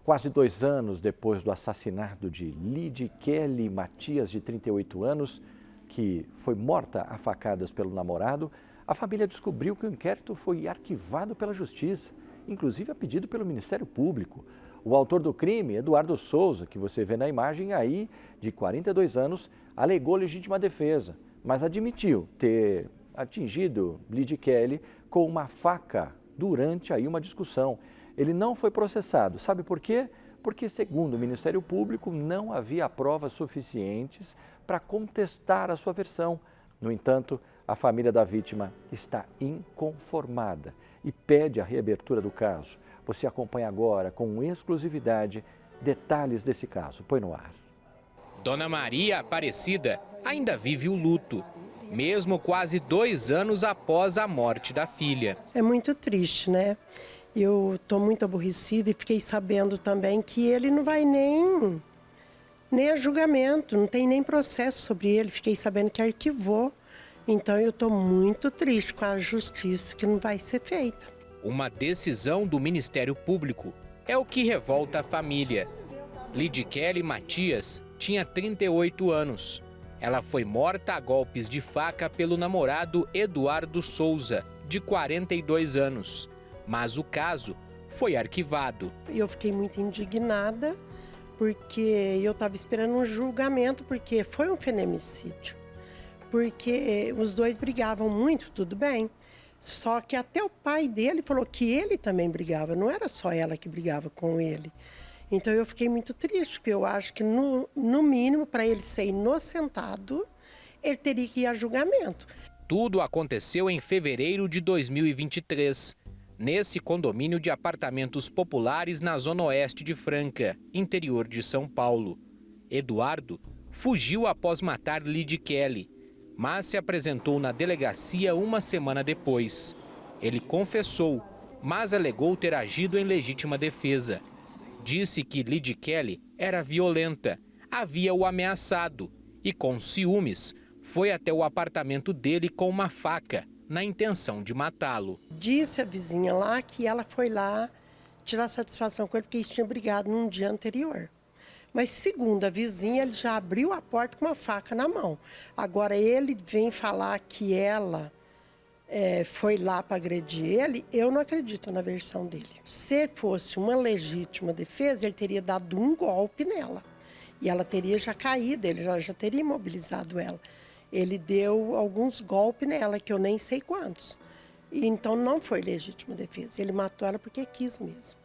Quase 2 anos depois do assassinato de Lidikele Matias, de 38 anos, que foi morta a facadas pelo namorado, a família descobriu que o inquérito foi arquivado pela Justiça, inclusive a pedido pelo Ministério Público. O autor do crime, Eduardo Souza, que você vê na imagem aí, de 42 anos, alegou legítima defesa, mas admitiu ter atingido Lidikele com uma faca durante aí uma discussão. Ele não foi processado. Sabe por quê? Porque, segundo o Ministério Público, não havia provas suficientes para contestar a sua versão. No entanto, a família da vítima está inconformada e pede a reabertura do caso. Você acompanha agora, com exclusividade, detalhes desse caso. Põe no ar. Dona Maria Aparecida ainda vive o luto, mesmo quase 2 anos após a morte da filha. É muito triste, né? Eu estou muito aborrecida e fiquei sabendo também que ele não vai nem a julgamento, não tem nem processo sobre ele. Fiquei sabendo que arquivou. Então eu estou muito triste com a justiça que não vai ser feita. Uma decisão do Ministério Público é o que revolta a família. Lidikele Matias tinha 38 anos. Ela foi morta a golpes de faca pelo namorado Eduardo Souza, de 42 anos. Mas o caso foi arquivado. Eu fiquei muito indignada, porque eu estava esperando um julgamento, porque foi um feminicídio. Porque os dois brigavam muito, tudo bem. Só que até o pai dele falou que ele também brigava, não era só ela que brigava com ele. Então eu fiquei muito triste, porque eu acho que no mínimo, para ele ser inocentado, ele teria que ir a julgamento. Tudo aconteceu em fevereiro de 2023. Nesse condomínio de apartamentos populares na zona oeste de Franca, interior de São Paulo. Eduardo fugiu após matar Lidikele, mas se apresentou na delegacia uma semana depois. Ele confessou, mas alegou ter agido em legítima defesa. Disse que Lidikele era violenta, havia o ameaçado e, com ciúmes, foi até o apartamento dele com uma faca, na intenção de matá-lo. Disse a vizinha lá que ela foi lá tirar satisfação com ele porque eles tinham brigado num dia anterior. Mas, segundo a vizinha, ele já abriu a porta com uma faca na mão. Agora, ele vem falar que ela foi lá para agredir ele, eu não acredito na versão dele. Se fosse uma legítima defesa, ele teria dado um golpe nela. E ela teria já caído, ele já teria imobilizado ela. Ele deu alguns golpes nela, que eu nem sei quantos. E então não foi legítima defesa. Ele matou ela porque quis mesmo.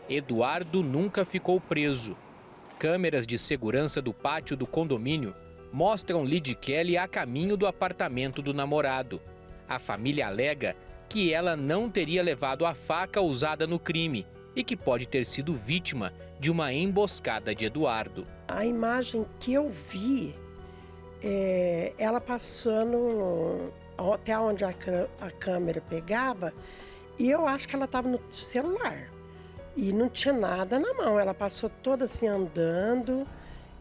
Eduardo nunca ficou preso. Câmeras de segurança do pátio do condomínio mostram Lidikele a caminho do apartamento do namorado. A família alega que ela não teria levado a faca usada no crime e que pode ter sido vítima de uma emboscada de Eduardo. A imagem que eu vi, ela passando até onde a câmera pegava, e eu acho que ela estava no celular. E não tinha nada na mão, ela passou toda assim andando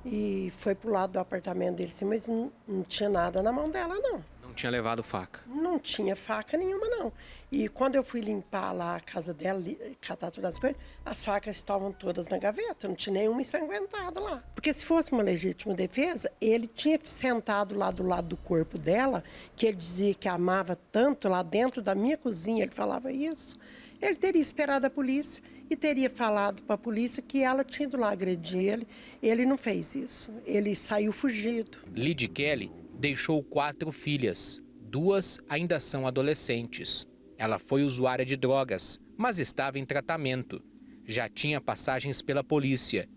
e foi pro lado do apartamento dele, assim, mas não tinha nada na mão dela, não. Não tinha levado faca? Não tinha faca nenhuma, não. E quando eu fui limpar lá a casa dela, catar todas as coisas, as facas estavam todas na gaveta, não tinha nenhuma ensanguentada lá. Porque se fosse uma legítima defesa, ele tinha sentado lá do lado do corpo dela, que ele dizia que amava tanto lá dentro da minha cozinha, ele falava isso. Ele teria esperado a polícia e teria falado para a polícia que ela tinha ido lá agredir ele. Ele não fez isso, ele saiu fugido. Lidikele deixou 4 filhas, 2 ainda são adolescentes. Ela foi usuária de drogas, mas estava em tratamento. Já tinha passagens pela polícia.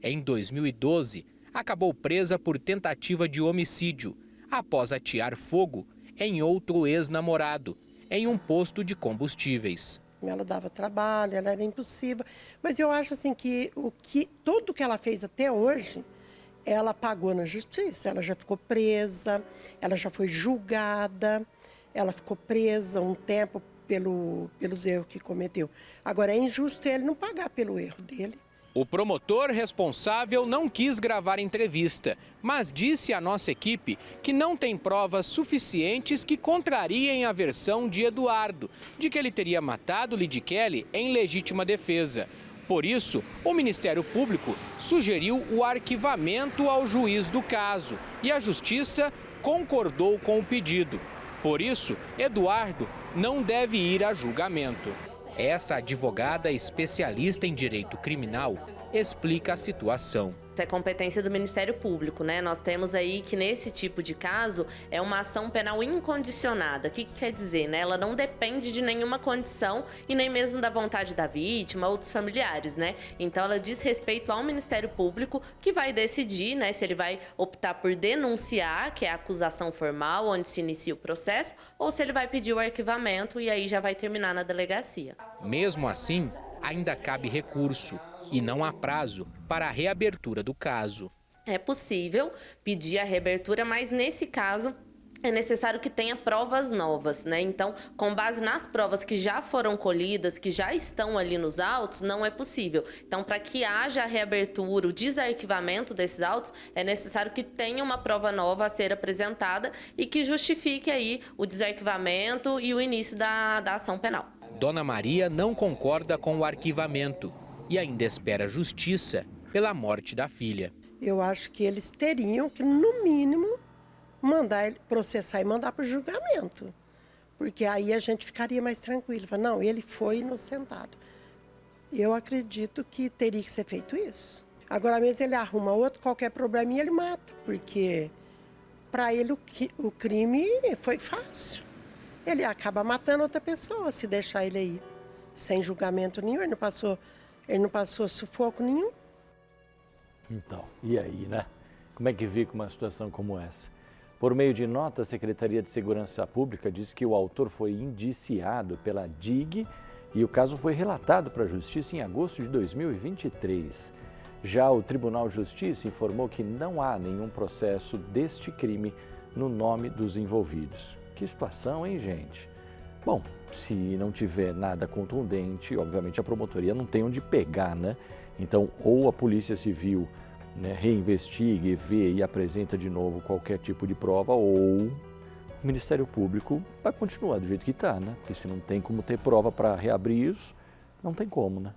Em 2012, acabou presa por tentativa de homicídio, após atear fogo em outro ex-namorado, em um posto de combustíveis. Ela dava trabalho, ela era impossível, mas eu acho assim que tudo que ela fez até hoje, ela pagou na justiça. Ela já ficou presa, ela já foi julgada, ela ficou presa um tempo pelos erros que cometeu. Agora é injusto ele não pagar pelo erro dele. O promotor responsável não quis gravar entrevista, mas disse à nossa equipe que não tem provas suficientes que contrariem a versão de Eduardo, de que ele teria matado Lidikele em legítima defesa. Por isso, o Ministério Público sugeriu o arquivamento ao juiz do caso e a Justiça concordou com o pedido. Por isso, Eduardo não deve ir a julgamento. Essa advogada especialista em direito criminal explica a situação. É competência do Ministério Público, né? Nós temos aí que nesse tipo de caso é uma ação penal incondicionada. O que quer dizer, né? Ela não depende de nenhuma condição e nem mesmo da vontade da vítima ou dos familiares, né? Então ela diz respeito ao Ministério Público que vai decidir, né, se ele vai optar por denunciar, que é a acusação formal onde se inicia o processo, ou se ele vai pedir o arquivamento e aí já vai terminar na delegacia. Mesmo assim, ainda cabe recurso. E não há prazo para a reabertura do caso. É possível pedir a reabertura, mas nesse caso é necessário que tenha provas novas, né? Então, com base nas provas que já foram colhidas, que já estão ali nos autos, não é possível. Então, para que haja a reabertura, o desarquivamento desses autos, é necessário que tenha uma prova nova a ser apresentada e que justifique aí o desarquivamento e o início da ação penal. Dona Maria não concorda com o arquivamento e ainda espera justiça pela morte da filha. Eu acho que eles teriam que, no mínimo, mandar ele processar e mandar para o julgamento. Porque aí a gente ficaria mais tranquilo. Não, ele foi inocentado. Eu acredito que teria que ser feito isso. Agora mesmo ele arruma outro, qualquer probleminha ele mata. Porque para ele o crime foi fácil. Ele acaba matando outra pessoa se deixar ele aí. Sem julgamento nenhum, ele não passou sufoco nenhum. Então, e aí, né? Como é que fica uma situação como essa? Por meio de nota, a Secretaria de Segurança Pública diz que o autor foi indiciado pela DIG e o caso foi relatado para a Justiça em agosto de 2023. Já o Tribunal de Justiça informou que não há nenhum processo deste crime no nome dos envolvidos. Que situação, hein, gente? Bom, se não tiver nada contundente, obviamente a promotoria não tem onde pegar, né? Então, ou a Polícia Civil, né, reinvestiga e vê e apresenta de novo qualquer tipo de prova, ou o Ministério Público vai continuar do jeito que está, né? Porque se não tem como ter prova para reabrir isso, não tem como, né?